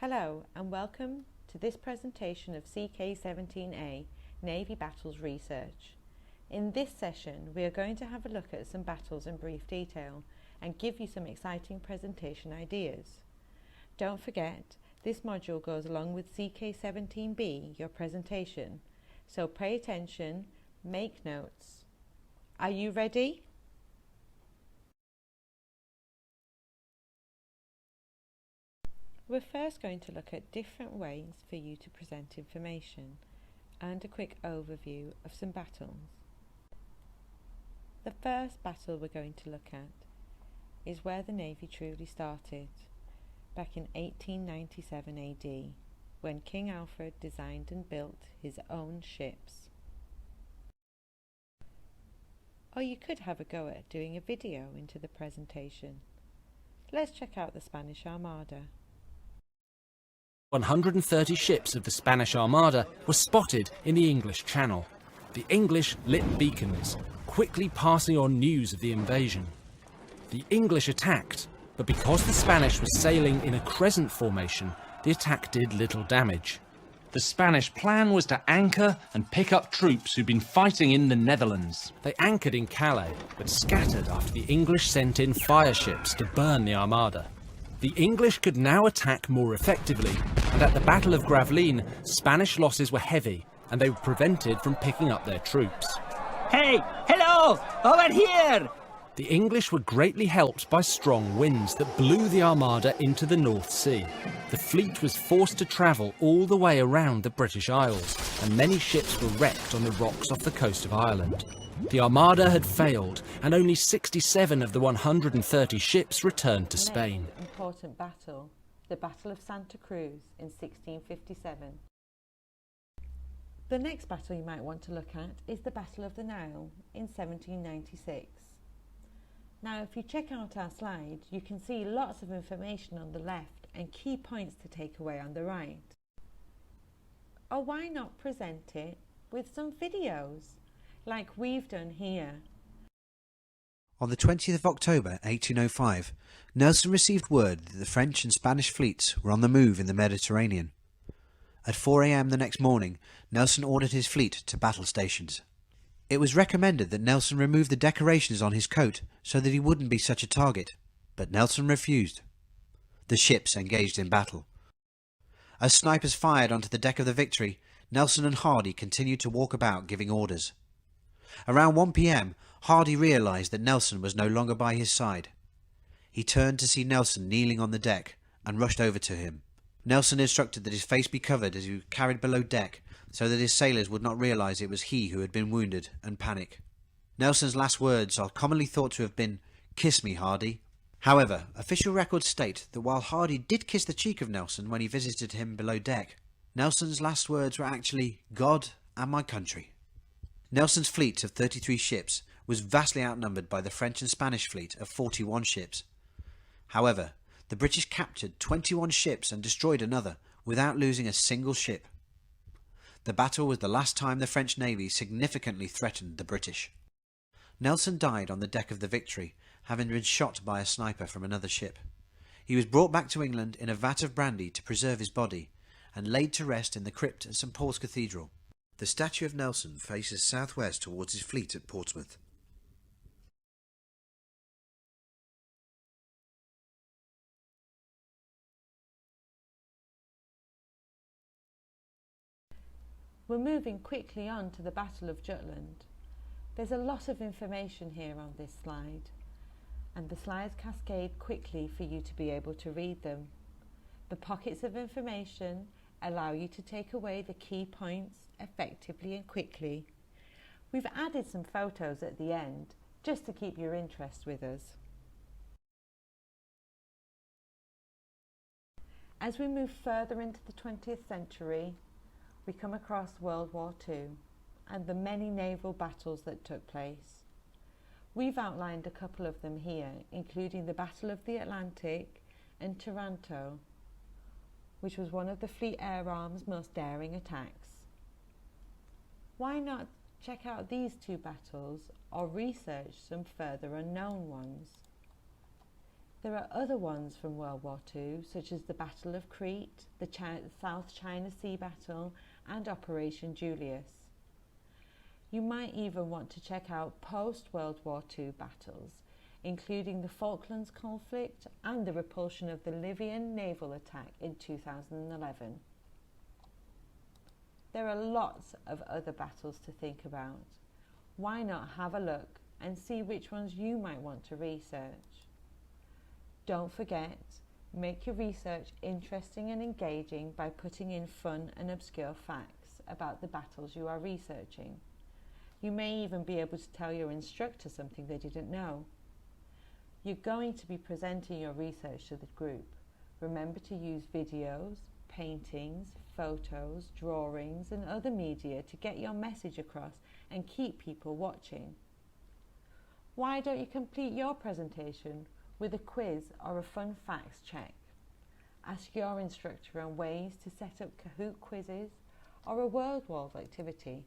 Hello and welcome to this presentation of CK17a Navy Battles Research. In this session we are going to have a look at some battles in brief detail and give you some exciting presentation ideas. Don't forget, this module goes along with CK17b, your presentation, so pay attention, make notes. Are you ready? We're first going to look at different ways for you to present information and a quick overview of some battles. The first battle we're going to look at is where the Navy truly started, back in 1897 AD, when King Alfred designed and built his own ships. Or you could have a go at doing a video into the presentation. Let's check out the Spanish Armada. 130 ships of the Spanish Armada were spotted in the English Channel. The English lit beacons, quickly passing on news of the invasion. The English attacked, but because the Spanish were sailing in a crescent formation, the attack did little damage. The Spanish plan was to anchor and pick up troops who'd been fighting in the Netherlands. They anchored in Calais, but scattered after the English sent in fire ships to burn the Armada. The English could now attack more effectively, and at the Battle of Gravelines, Spanish losses were heavy, and they were prevented from picking up their troops. Hey, hello, over here! The English were greatly helped by strong winds that blew the Armada into the North Sea. The fleet was forced to travel all the way around the British Isles, and many ships were wrecked on the rocks off the coast of Ireland. The Armada had failed, and only 67 of the 130 ships returned to Spain. Next important battle, the Battle of Santa Cruz in 1657. The next battle you might want to look at is the Battle of the Nile in 1796. Now, if you check out our slide, you can see lots of information on the left and key points to take away on the right. Or why not present it with some videos, like we've done here? On the 20th of October 1805, Nelson received word that the French and Spanish fleets were on the move in the Mediterranean. At 4 a.m. the next morning, Nelson ordered his fleet to battle stations. It was recommended that Nelson remove the decorations on his coat so that he wouldn't be such a target, but Nelson refused. The ships engaged in battle. As snipers fired onto the deck of the Victory, Nelson and Hardy continued to walk about giving orders. Around 1 p.m, Hardy realised that Nelson was no longer by his side. He turned to see Nelson kneeling on the deck and rushed over to him. Nelson instructed that his face be covered as he was carried below deck so that his sailors would not realise it was he who had been wounded and panic. Nelson's last words are commonly thought to have been, "Kiss me, Hardy." However, official records state that while Hardy did kiss the cheek of Nelson when he visited him below deck, Nelson's last words were actually, "God and my country." Nelson's fleet of 33 ships was vastly outnumbered by the French and Spanish fleet of 41 ships. However, the British captured 21 ships and destroyed another without losing a single ship. The battle was the last time the French Navy significantly threatened the British. Nelson died on the deck of the Victory, having been shot by a sniper from another ship. He was brought back to England in a vat of brandy to preserve his body, and laid to rest in the crypt at St Paul's Cathedral. The statue of Nelson faces southwest towards his fleet at Portsmouth. We're moving quickly on to the Battle of Jutland. There's a lot of information here on this slide, and the slides cascade quickly for you to be able to read them. The pockets of information allow you to take away the key points effectively and quickly. We've added some photos at the end just to keep your interest with us. As we move further into the 20th century, we come across World War II and the many naval battles that took place. We've outlined a couple of them here, including the Battle of the Atlantic and Taranto, which was one of the Fleet Air Arm's most daring attacks. Why not check out these two battles or research some further unknown ones? There are other ones from World War II, such as the Battle of Crete, the South China Sea Battle, and Operation Julius. You might even want to check out post-World War II battles, including the Falklands conflict and the repulsion of the Libyan naval attack in 2011. There are lots of other battles to think about. Why not have a look and see which ones you might want to research? Don't forget, make your research interesting and engaging by putting in fun and obscure facts about the battles you are researching. You may even be able to tell your instructor something they didn't know. You're going to be presenting your research to the group. Remember to use videos, paintings, photos, drawings, and other media to get your message across and keep people watching. Why don't you complete your presentation with a quiz or a fun facts check? Ask your instructor on ways to set up Kahoot quizzes or a word wall activity.